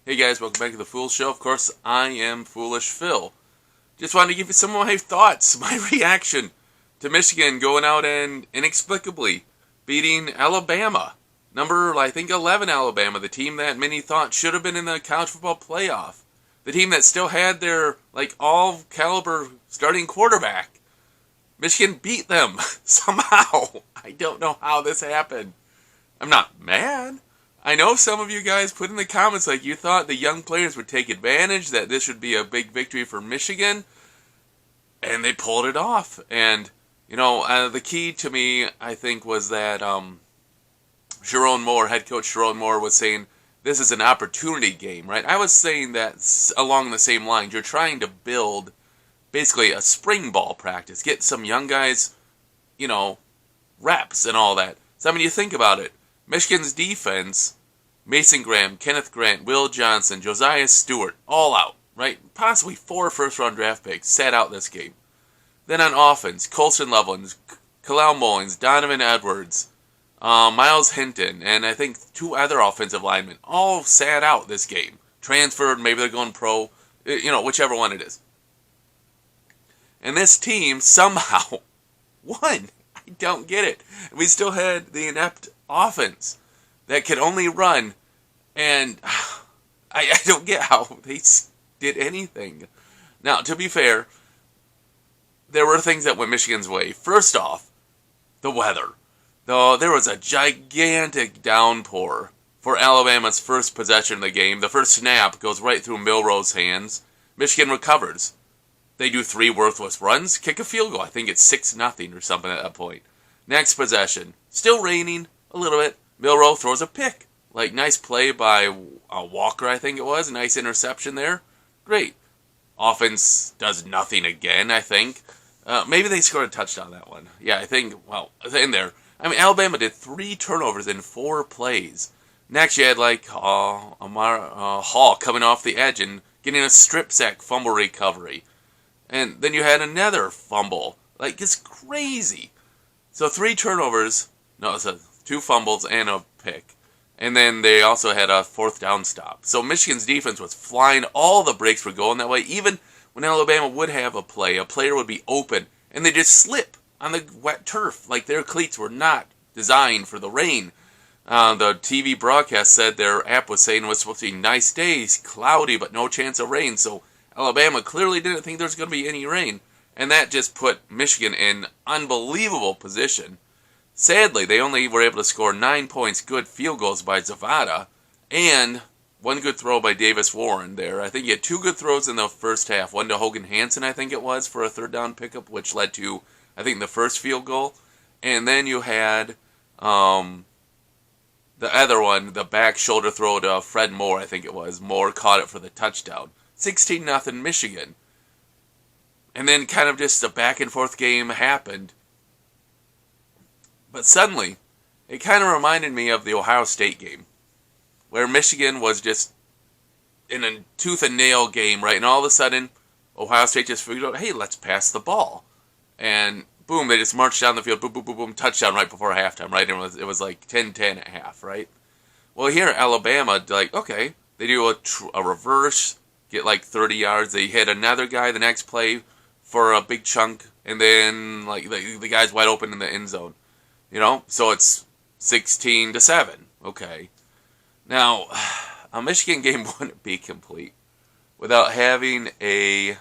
Hey guys, welcome back to the Fool Show. Of course, I am Foolish Phil. Just wanted to give you some of my thoughts, my reaction to Michigan going out and inexplicably beating Alabama. Number, I think, 11 Alabama, the team that many thought should have been in the college football playoff. The team that still had their, all-caliber starting quarterback. Michigan beat them somehow. I don't know how this happened. I'm not mad. I know some of you guys put in the comments like you thought the young players would take advantage, that this would be a big victory for Michigan, and they pulled it off. And, the key to me, I think, was that Sharon Moore, head coach Sharon Moore, was saying this is an opportunity game, right? I was saying that along the same lines. You're trying to build basically a spring ball practice, get some young guys, reps and all that. So, you think about it. Michigan's defense, Mason Graham, Kenneth Grant, Will Johnson, Josiah Stewart, all out, right? Possibly 4 first-round draft picks sat out this game. Then on offense, Colson Loveland, Kalal Mullins, Donovan Edwards, Miles Hinton, and I think 2 other offensive linemen all sat out this game. Transferred, maybe they're going pro, whichever one it is. And this team somehow won. I don't get it. We still had the inept offense that could only run, and I don't get how they did anything. Now, to be fair, there were things that went Michigan's way. First off, the weather. Though there was a gigantic downpour for Alabama's first possession of the game. The first snap goes right through Milroe's hands. Michigan recovers. They do 3 worthless runs, kick a field goal. I think it's 6-0 or something at that point. Next possession, still raining a little bit. Milroe throws a pick. Nice play by Walker, I think it was. Nice interception there. Great. Offense does nothing again, I think. Maybe they scored a touchdown that one. Yeah, I think, in there. Alabama did 3 turnovers in 4 plays. Next, you had, Hall coming off the edge and getting a strip sack fumble recovery. And then you had another fumble. It's crazy. So 3 turnovers. No, it's 2 fumbles and a pick. And then they also had a 4th down stop. So Michigan's defense was flying. All the breaks were going that way. Even when Alabama would have a player would be open, and they just slip on the wet turf. Their cleats were not designed for the rain. The TV broadcast said their app was saying it was supposed to be nice days, cloudy, but no chance of rain. So Alabama clearly didn't think there was going to be any rain. And that just put Michigan in unbelievable position. Sadly, they only were able to score 9 points, good field goals by Zavada, and 1 good throw by Davis Warren there. I think he had 2 good throws in the first half. One to Hogan Hansen, I think it was, for a 3rd down pickup, which led to, I think, the first field goal. And then you had the other one, the back shoulder throw to Fred Moore, I think it was. Moore caught it for the touchdown. 16-0 Michigan. And then kind of just a back-and-forth game happened. But suddenly, it kind of reminded me of the Ohio State game, where Michigan was just in a tooth-and-nail game, right? And all of a sudden, Ohio State just figured out, hey, let's pass the ball. And boom, they just marched down the field, boom, boom, boom, boom, touchdown right before halftime, right? And it was 10-10 at half, right? Well, here Alabama, okay, they do a reverse, get 30 yards. They hit another guy the next play for a big chunk, and then the guy's wide open in the end zone. So it's 16-7. Okay. Now, a Michigan game wouldn't be complete without having a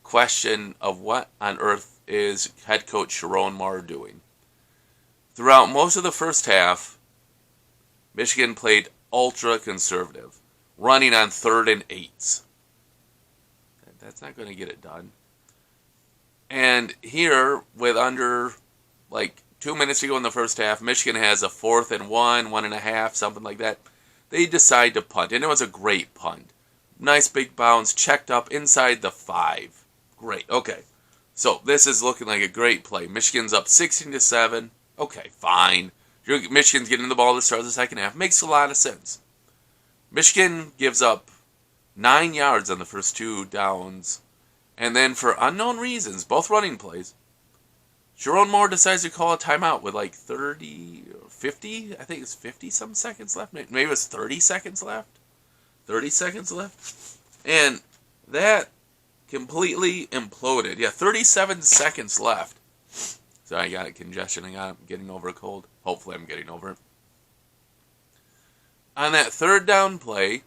question of what on earth is head coach Sharon Moore doing. Throughout most of the first half, Michigan played ultra conservative, running on 3rd and 8s. That's not going to get it done. And here, with under 2 minutes to go in the first half, Michigan has a 4th and 1, 1.5, something like that. They decide to punt, and it was a great punt. Nice big bounce, checked up inside the 5. Great, okay. So this is looking like a great play. Michigan's up 16-7. Okay, fine. Michigan's getting the ball to start the second half. Makes a lot of sense. Michigan gives up 9 yards on the first 2 downs, and then for unknown reasons, both running plays, Sharon Moore decides to call a timeout with 30 or 50, I think it's 50 some seconds left. Maybe it was 30 seconds left. 30 seconds left. And that completely imploded. Yeah, 37 seconds left. So I got a congestion. I'm getting over a cold. Hopefully I'm getting over it. On that third down play,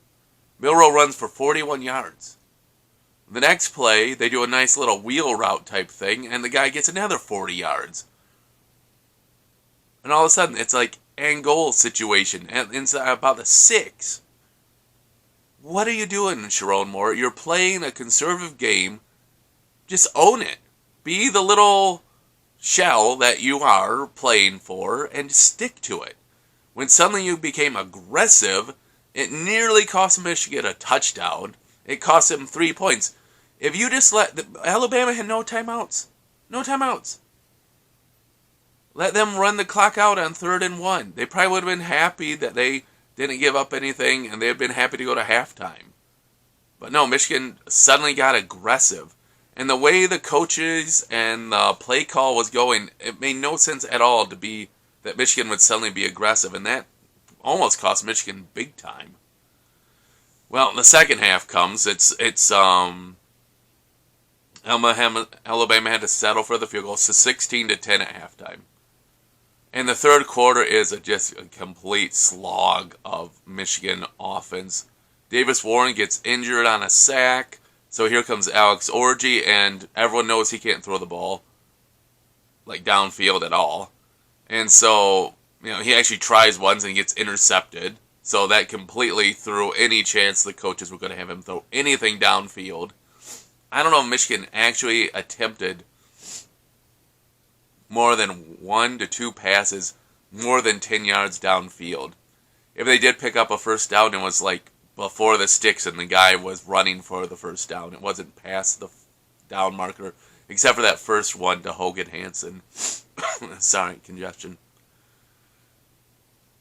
Milroe runs for 41 yards. The next play, they do a nice little wheel route type thing, and the guy gets another 40 yards. And all of a sudden, it's like end goal situation, and it's about the 6. What are you doing, Sharon Moore? You're playing a conservative game. Just own it. Be the little shell that you are playing for, and stick to it. When suddenly you became aggressive, it nearly cost Michigan a touchdown. It cost them 3 points. If you just Alabama had no timeouts. No timeouts. Let them run the clock out on 3rd and 1. They probably would have been happy that they didn't give up anything, and they'd have been happy to go to halftime. But no, Michigan suddenly got aggressive. And the way the coaches and the play call was going, it made no sense at all to be that Michigan would suddenly be aggressive, and that almost cost Michigan big time. Well, the second half comes. Alabama had to settle for the field goal, so 16-10 at halftime. And the third quarter is just a complete slog of Michigan offense. Davis Warren gets injured on a sack, so here comes Alex Orji, and everyone knows he can't throw the ball like downfield at all. And so, he actually tries once and gets intercepted. So that completely threw any chance the coaches were going to have him throw anything downfield. I don't know if Michigan actually attempted more than 1 to 2 passes more than 10 yards downfield. If they did pick up a first down, it was like before the sticks and the guy was running for the first down. It wasn't past the down marker, except for that first one to Hogan Hansen. Sorry, congestion.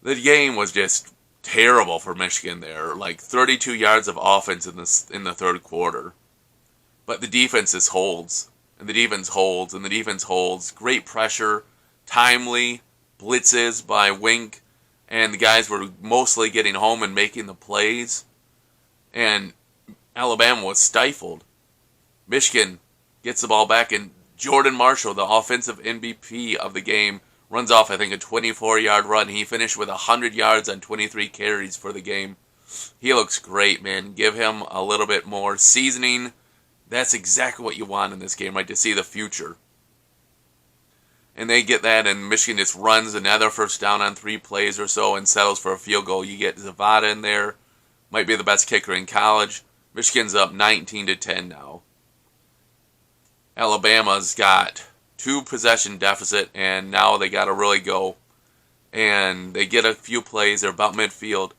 The game was just terrible for Michigan there. Like 32 yards of offense in the third quarter. But the defense just holds. And the defense holds, and the defense holds. Great pressure, timely blitzes by Wink, and the guys were mostly getting home and making the plays. And Alabama was stifled. Michigan gets the ball back, and Jordan Marshall, the offensive MVP of the game, runs off, I think, a 24-yard run. He finished with 100 yards on 23 carries for the game. He looks great, man. Give him a little bit more seasoning. That's exactly what you want in this game, right? To see the future. And they get that, and Michigan just runs another first down on 3 plays or so and settles for a field goal. You get Zavada in there. Might be the best kicker in college. Michigan's up 19-10 now. Alabama's got 2 possession deficit, and now they got to really go. And they get a few plays. They're about midfield.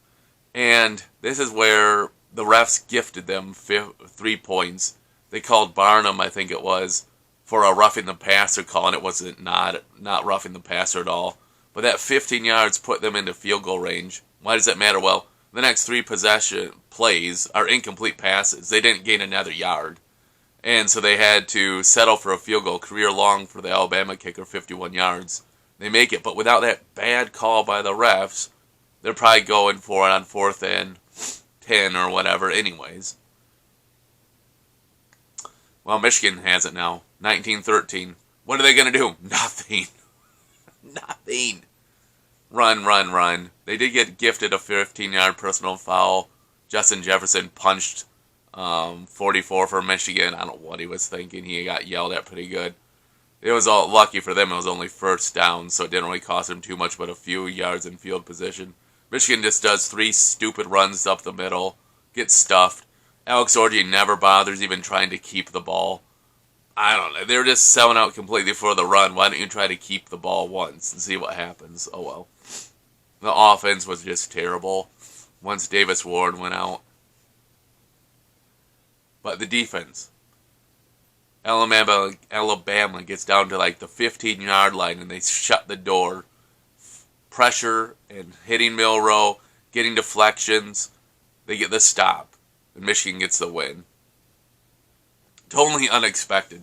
And this is where the refs gifted them 3 points. They called Barnum, I think it was, for a roughing the passer call, and it wasn't not roughing the passer at all. But that 15 yards put them into field goal range. Why does that matter? Well, the next 3 possession plays are incomplete passes. They didn't gain another yard. And so they had to settle for a field goal, career long for the Alabama kicker, 51 yards. They make it, but without that bad call by the refs, they're probably going for it on 4th and 10 or whatever anyways. Well, Michigan has it now, 19-13. What are they going to do? Nothing. Nothing. Run. They did get gifted a 15-yard personal foul. Justin Jefferson punched 44 for Michigan. I don't know what he was thinking. He got yelled at pretty good. It was all lucky for them. It was only first down, so it didn't really cost them too much but a few yards in field position. Michigan just does 3 stupid runs up the middle, gets stuffed. Alex Orji never bothers even trying to keep the ball. I don't know. They're just selling out completely for the run. Why don't you try to keep the ball once and see what happens? Oh, well. The offense was just terrible once Davis Ward went out. But the defense. Alabama gets down to like the 15-yard line and they shut the door. Pressure and hitting Milroe, getting deflections. They get the stop. And Michigan gets the win. Totally unexpected.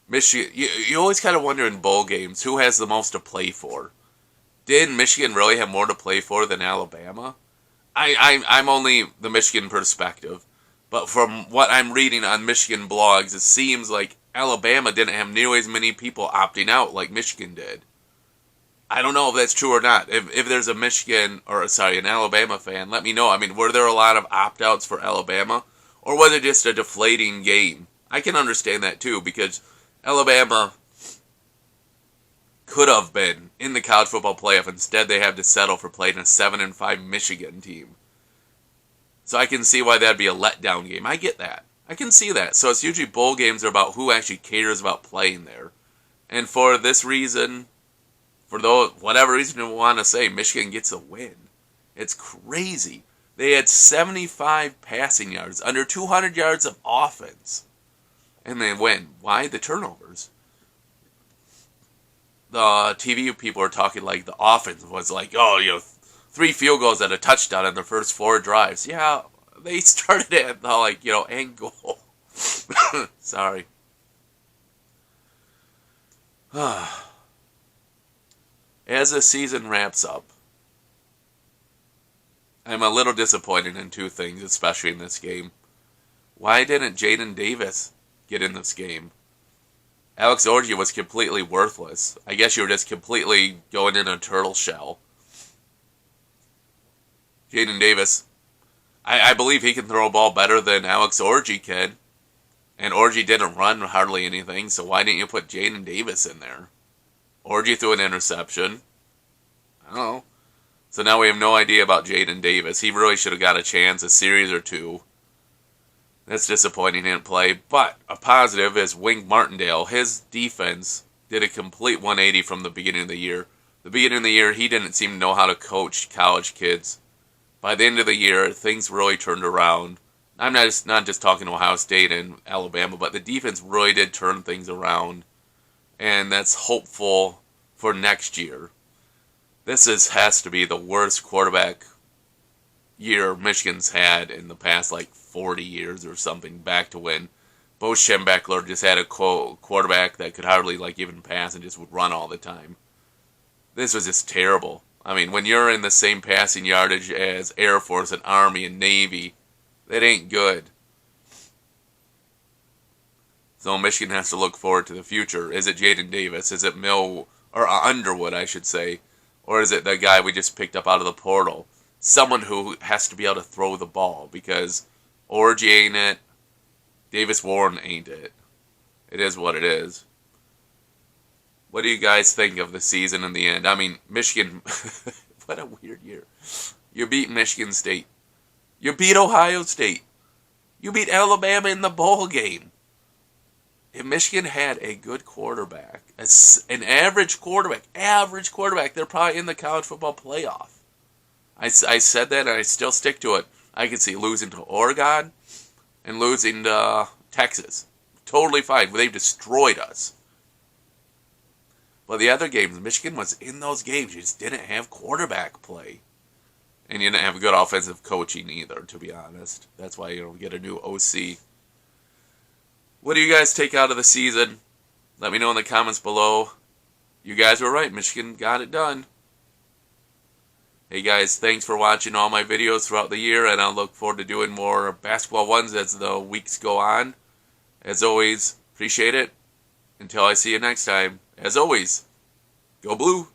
Michigan, you always kind of wonder in bowl games who has the most to play for. Did Michigan really have more to play for than Alabama? I'm only the Michigan perspective, but from what I'm reading on Michigan blogs, it seems like Alabama didn't have nearly as many people opting out like Michigan did. I don't know if that's true or not. If there's a Michigan, or sorry, an Alabama fan, let me know. I mean, were there a lot of opt-outs for Alabama? Or was it just a deflating game? I can understand that too, because Alabama could have been in the college football playoff. Instead, they have to settle for playing a 7-5 Michigan team. So I can see why that'd be a letdown game. I get that. I can see that. So it's usually bowl games are about who actually cares about playing there. And for this reason, for those, whatever reason you want to say, Michigan gets a win. It's crazy. They had 75 passing yards, under 200 yards of offense. And they win. Why? The turnovers. The TV people are talking like the offense was like, 3 field goals and a touchdown in their first 4 drives. Yeah, they started at the, end goal. Sorry. As the season wraps up, I'm a little disappointed in 2 things, especially in this game. Why didn't Jaden Davis get in this game? Alex Orji was completely worthless. I guess you were just completely going in a turtle shell. Jaden Davis, I believe he can throw a ball better than Alex Orji can. And Orji didn't run hardly anything, so why didn't you put Jaden Davis in there? Orji threw an interception. I don't know. So now we have no idea about Jaden Davis. He really should have got a chance, a series or 2. That's disappointing he didn't play. But a positive is Wink Martindale. His defense did a complete 180 from the beginning of the year. The beginning of the year, he didn't seem to know how to coach college kids. By the end of the year, things really turned around. I'm not just talking Ohio State and Alabama, but the defense really did turn things around. And that's hopeful for next year. This has to be the worst quarterback year Michigan's had in the past 40 years or something, back to when Bo Schembechler just had a quarterback that could hardly even pass and just would run all the time. This was just terrible. I mean, when you're in the same passing yardage as Air Force and Army and Navy, that ain't good. So Michigan has to look forward to the future. Is it Jaden Davis? Is it Underwood, I should say? Or is it the guy we just picked up out of the portal? Someone who has to be able to throw the ball, because Orji ain't it. Davis Warren ain't it. It is what it is. What do you guys think of the season in the end? I mean, Michigan, what a weird year. You beat Michigan State. You beat Ohio State. You beat Alabama in the bowl game. If Michigan had a good quarterback, an average quarterback, they're probably in the college football playoff. I said that and I still stick to it. I could see losing to Oregon and losing to Texas. Totally fine. They've destroyed us. But the other games, Michigan was in those games. You just didn't have quarterback play. And you didn't have good offensive coaching either, to be honest. That's why you get a new OC. What do you guys take out of the season? Let me know in the comments below. You guys were right. Michigan got it done. Hey guys, thanks for watching all my videos throughout the year, and I'll look forward to doing more basketball ones as the weeks go on. As always, appreciate it. Until I see you next time, as always, go blue.